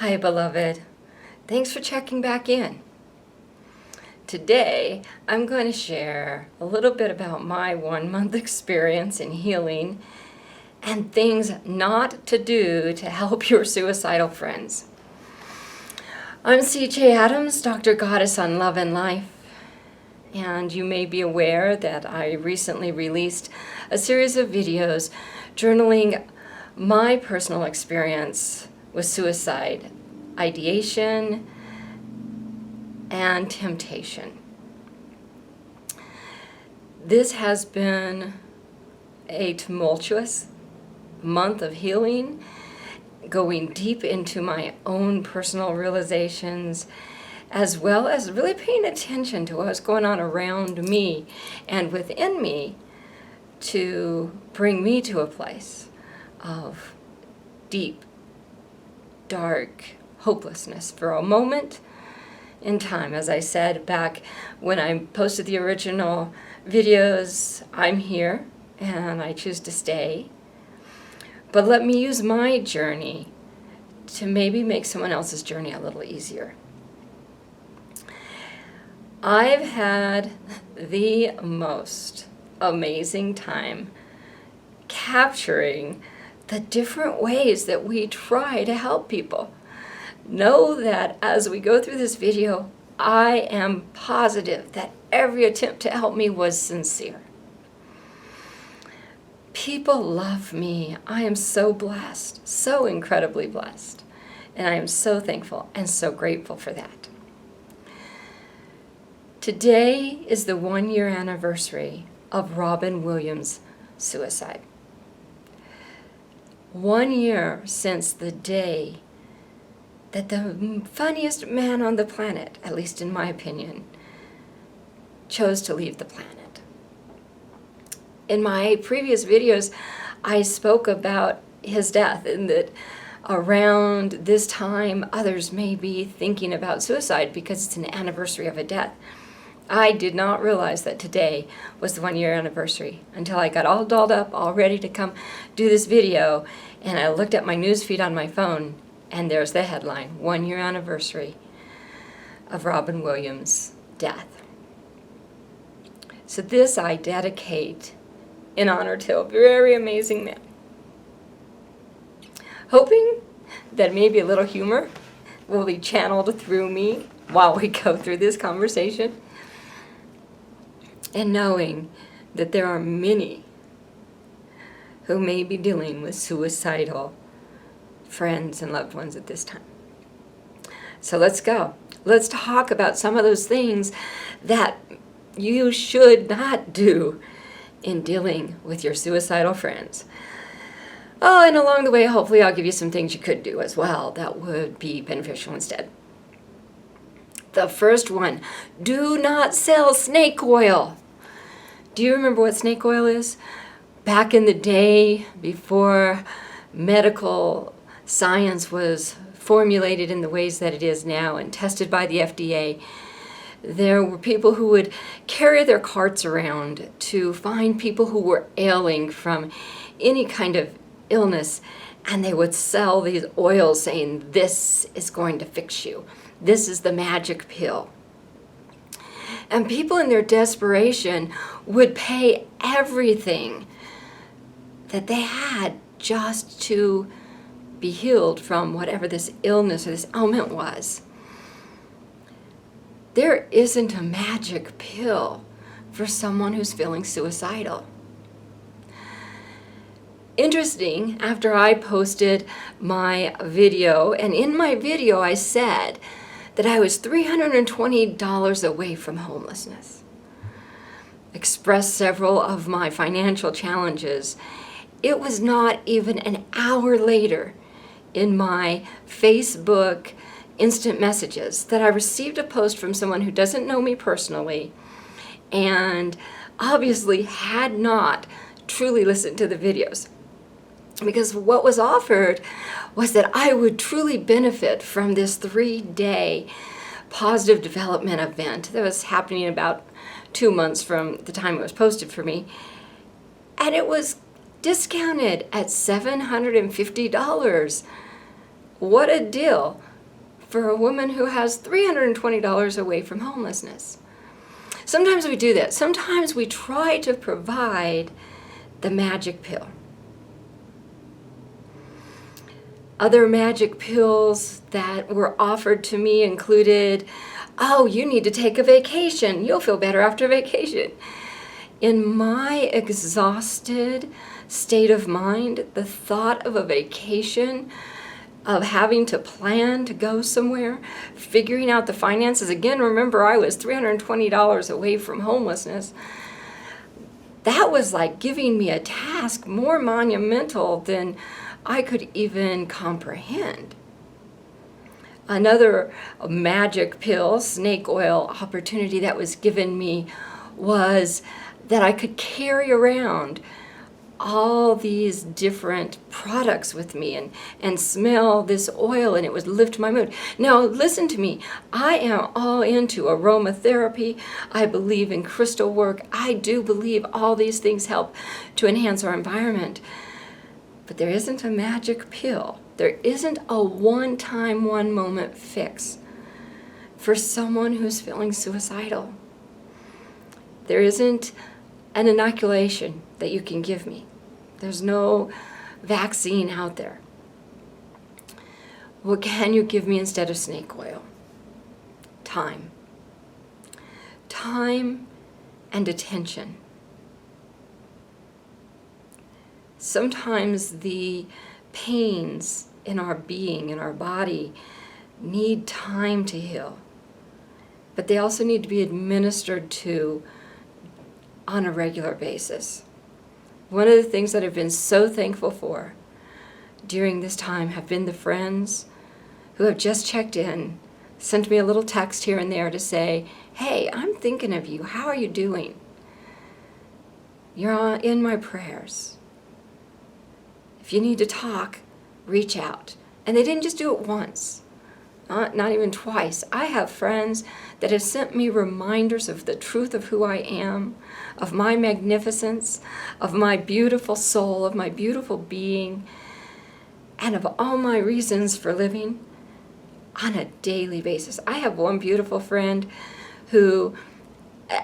Hi, beloved. Thanks for checking back in. Today, I'm going to share a little bit about my 1-month experience in healing and things not to do to help your suicidal friends. I'm CeeJay Adams, Dr. Goddess on Love and Life, and you may be aware that I recently released a series of videos journaling my personal experience with suicide, ideation, and temptation. This has been a tumultuous month of healing, going deep into my own personal realizations, as well as really paying attention to what's going on around me and within me to bring me to a place of deep, dark hopelessness for a moment in time. As I said back when I posted the original videos, I'm here and I choose to stay. But let me use my journey to maybe make someone else's journey a little easier. I've had the most amazing time capturing the different ways that we try to help people. Know that as we go through this video, I am positive that every attempt to help me was sincere. People love me. I am so blessed, so incredibly blessed, and I am so thankful and so grateful for that. Today is the 1-year anniversary of Robin Williams' suicide. 1 year since the day that the funniest man on the planet, at least in my opinion, chose to leave the planet. In my previous videos, I spoke about his death and that around this time, others may be thinking about suicide because it's an anniversary of a death. I did not realize that today was the 1-year anniversary until I got all dolled up, all ready to come do this video, and I looked at my newsfeed on my phone, and there's the headline, 1-year anniversary of Robin Williams' death. So this I dedicate in honor to a very amazing man. Hoping that maybe a little humor will be channeled through me while we go through this conversation. And knowing that there are many who may be dealing with suicidal friends and loved ones at this time. So let's go. Let's talk about some of those things that you should not do in dealing with your suicidal friends. Oh, and along the way, hopefully I'll give you some things you could do as well that would be beneficial instead. The first one, do not sell snake oil. Do you remember what snake oil is? Back in the day, before medical science was formulated in the ways that it is now and tested by the FDA, there were people who would carry their carts around to find people who were ailing from any kind of illness, and they would sell these oils saying, this is going to fix you. This is the magic pill. And people in their desperation would pay everything that they had just to be healed from whatever this illness or this ailment was. There isn't a magic pill for someone who's feeling suicidal. Interesting, after I posted my video, and in my video I said that I was $320 away from homelessness. Expressed several of my financial challenges. It was not even an hour later in my Facebook instant messages that I received a post from someone who doesn't know me personally and obviously had not truly listened to the videos. Because what was offered was that I would truly benefit from this 3-day positive development event that was happening about 2 months from the time it was posted for me. And it was discounted at $750. What a deal for a woman who has $320 away from homelessness. Sometimes we do that. Sometimes we try to provide the magic pill. Other magic pills that were offered to me included, oh, you need to take a vacation. You'll feel better after vacation. In my exhausted state of mind, the thought of a vacation, of having to plan to go somewhere, figuring out the finances. Again, remember, I was $320 away from homelessness. That was like giving me a task more monumental than I could even comprehend. Another magic pill, snake oil opportunity that was given me was that I could carry around all these different products with me and smell this oil, and it would lift my mood. Now, listen to me. I am all into aromatherapy. I believe in crystal work. I do believe all these things help to enhance our environment. But there isn't a magic pill. There isn't a one-time, one-moment fix for someone who's feeling suicidal. There isn't an inoculation that you can give me. There's no vaccine out there. What can you give me instead of snake oil? Time. Time and attention. Sometimes the pains in our being, in our body, need time to heal. But they also need to be administered to on a regular basis. One of the things that I've been so thankful for during this time have been the friends who have just checked in, sent me a little text here and there to say, hey, I'm thinking of you. How are you doing? You're in my prayers. If you need to talk, reach out. And they didn't just do it once, not even twice. I have friends that have sent me reminders of the truth of who I am, of my magnificence, of my beautiful soul, of my beautiful being, and of all my reasons for living on a daily basis. I have one beautiful friend who,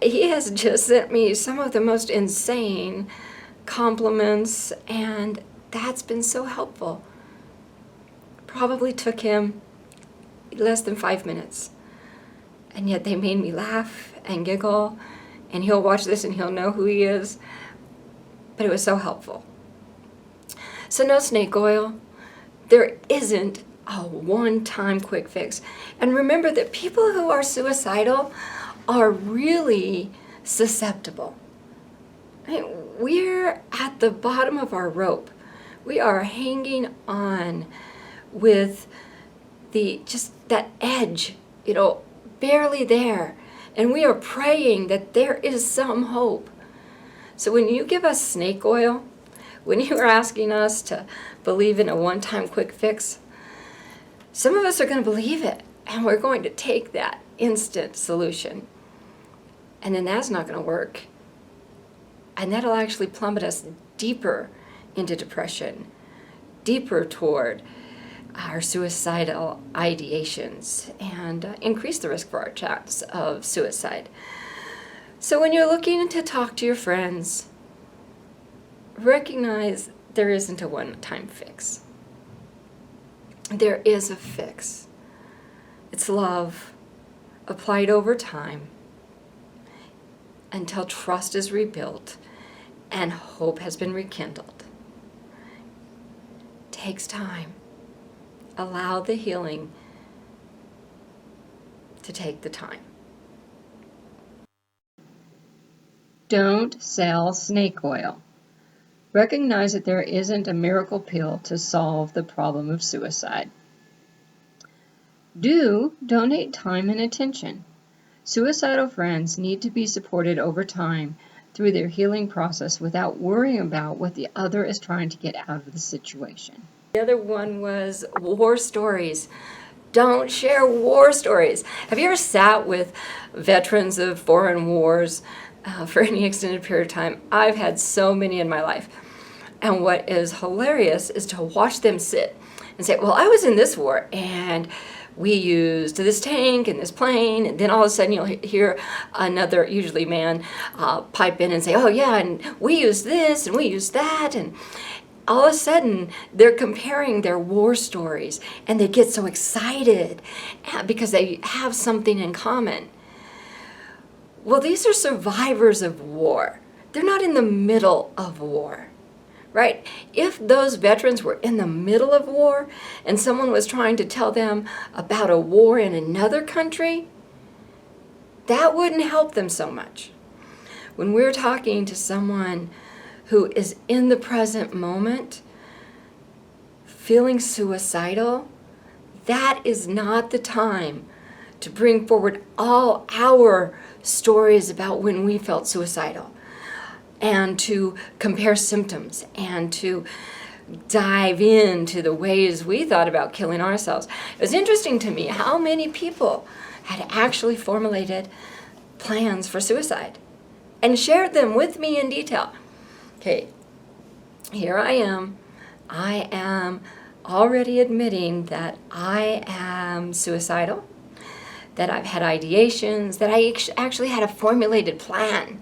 he has just sent me some of the most insane compliments, and that's been so helpful. Probably took him less than 5 minutes. And yet they made me laugh and giggle, and he'll watch this and he'll know who he is. But it was so helpful. So no snake oil. There isn't a one-time quick fix. And remember that people who are suicidal are really susceptible. I mean, we're at the bottom of our rope. We are hanging on with just that edge, barely there. And we are praying that there is some hope. So when you give us snake oil, when you are asking us to believe in a one-time quick fix, some of us are going to believe it, and we're going to take that instant solution. And then that's not going to work. And that'll actually plummet us deeper into depression, deeper toward our suicidal ideations, and increase the risk for our chance of suicide. So when you're looking to talk to your friends, recognize there isn't a one-time fix. There is a fix. It's love applied over time until trust is rebuilt and hope has been rekindled. It takes time. Allow the healing to take the time. Don't sell snake oil. Recognize that there isn't a miracle pill to solve the problem of suicide. Do donate time and attention. Suicidal friends need to be supported over time through their healing process without worrying about what the other is trying to get out of the situation. The other one was war stories. Don't share war stories. Have you ever sat with veterans of foreign wars for any extended period of time? I've had so many in my life. And what is hilarious is to watch them sit and say, well, I was in this war, and we used this tank and this plane, and then all of a sudden you'll hear another, usually man, pipe in and say, oh yeah, and we used this and we used that, and all of a sudden they're comparing their war stories, and they get so excited because they have something in common. Well, these are survivors of war. They're not in the middle of war. Right? If those veterans were in the middle of war and someone was trying to tell them about a war in another country, that wouldn't help them so much. When we're talking to someone who is in the present moment, feeling suicidal, that is not the time to bring forward all our stories about when we felt suicidal, and to compare symptoms, and to dive into the ways we thought about killing ourselves. It was interesting to me how many people had actually formulated plans for suicide and shared them with me in detail. Okay, here I am. I am already admitting that I am suicidal, that I've had ideations, that I actually had a formulated plan.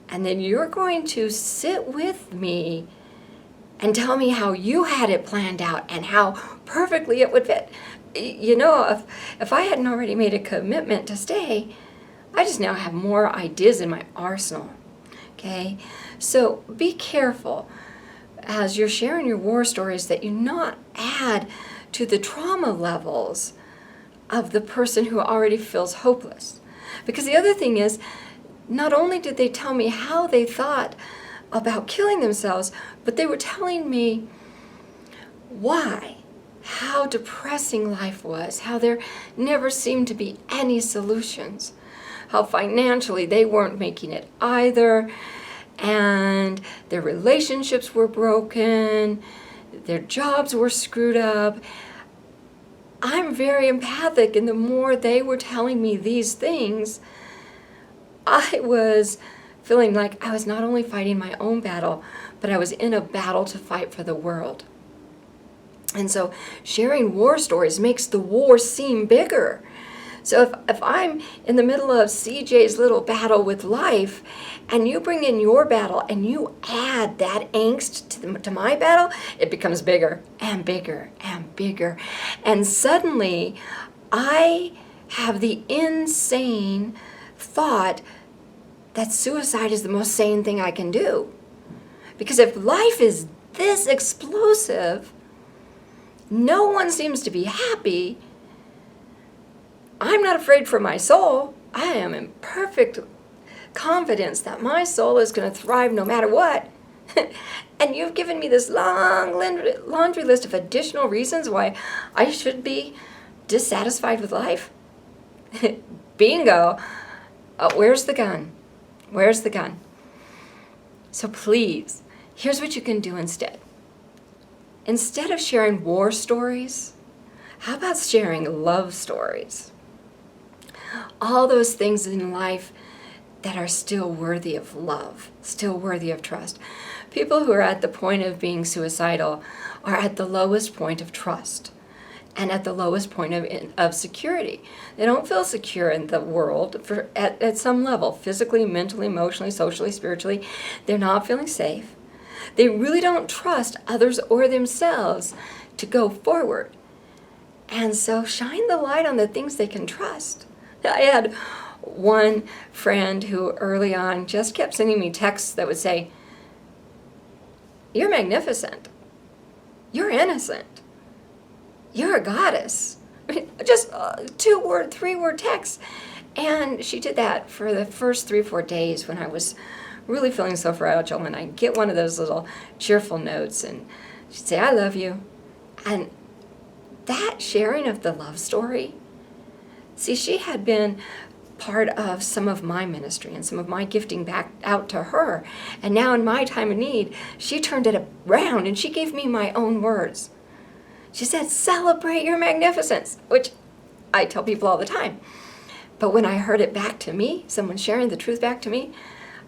And then you're going to sit with me and tell me how you had it planned out and how perfectly it would fit. You know, if I hadn't already made a commitment to stay, I just now have more ideas in my arsenal. Okay? So be careful as you're sharing your war stories that you not add to the trauma levels of the person who already feels hopeless. Because the other thing is, not only did they tell me how they thought about killing themselves, but they were telling me why, how depressing life was, how there never seemed to be any solutions, how financially they weren't making it either, and their relationships were broken, their jobs were screwed up. I'm very empathic, and the more they were telling me these things, I was feeling like I was not only fighting my own battle, but I was in a battle to fight for the world. And so sharing war stories makes the war seem bigger. So if I'm in the middle of CeeJay's little battle with life, and you bring in your battle and you add that angst to my battle, it becomes bigger and bigger and bigger. And suddenly I have the insane thought that suicide is the most sane thing I can do. Because if life is this explosive, no one seems to be happy, I'm not afraid for my soul. I am in perfect confidence that my soul is going to thrive no matter what. And you've given me this long laundry list of additional reasons why I should be dissatisfied with life. Bingo. Where's the gun? Where's the gun? So please, here's what you can do instead. Instead of sharing war stories, how about sharing love stories? All those things in life that are still worthy of love, still worthy of trust. People who are at the point of being suicidal are at the lowest point of trust and at the lowest point of security. They don't feel secure in the world at some level, physically, mentally, emotionally, socially, spiritually. They're not feeling safe. They really don't trust others or themselves to go forward. And so shine the light on the things they can trust. I had one friend who early on just kept sending me texts that would say, "You're magnificent. You're innocent. You're a goddess." I mean, just 2-word, 3-word texts. And she did that for the first 3-4 days when I was really feeling so fragile. And I'd get one of those little cheerful notes and she'd say, "I love you." And that sharing of the love story, see, she had been part of some of my ministry and some of my gifting back out to her. And now in my time of need, she turned it around and she gave me my own words. She said, "Celebrate your magnificence," which I tell people all the time. But when I heard it back to me, someone sharing the truth back to me,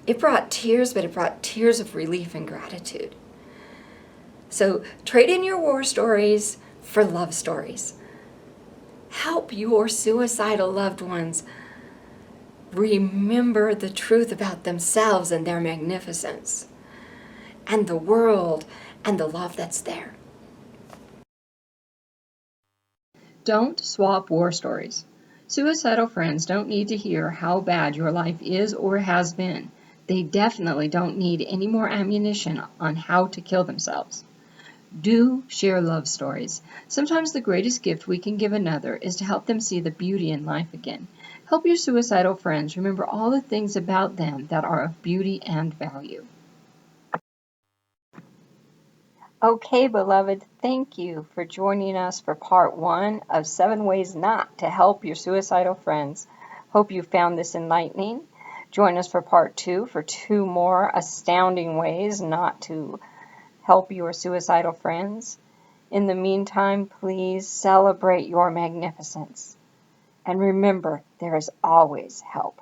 it brought tears, but it brought tears of relief and gratitude. So trade in your war stories for love stories. Help your suicidal loved ones remember the truth about themselves and their magnificence, and the world, and the love that's there. Don't swap war stories. Suicidal friends don't need to hear how bad your life is or has been. They definitely don't need any more ammunition on how to kill themselves. Do share love stories. Sometimes the greatest gift we can give another is to help them see the beauty in life again. Help your suicidal friends remember all the things about them that are of beauty and value. Okay, beloved, thank you for joining us for part 1 of 7 Ways Not to Help Your Suicidal Friends. Hope you found this enlightening. Join us for part 2 for 2 more astounding ways not to help your suicidal friends. In the meantime, please celebrate your magnificence. And remember, there is always help.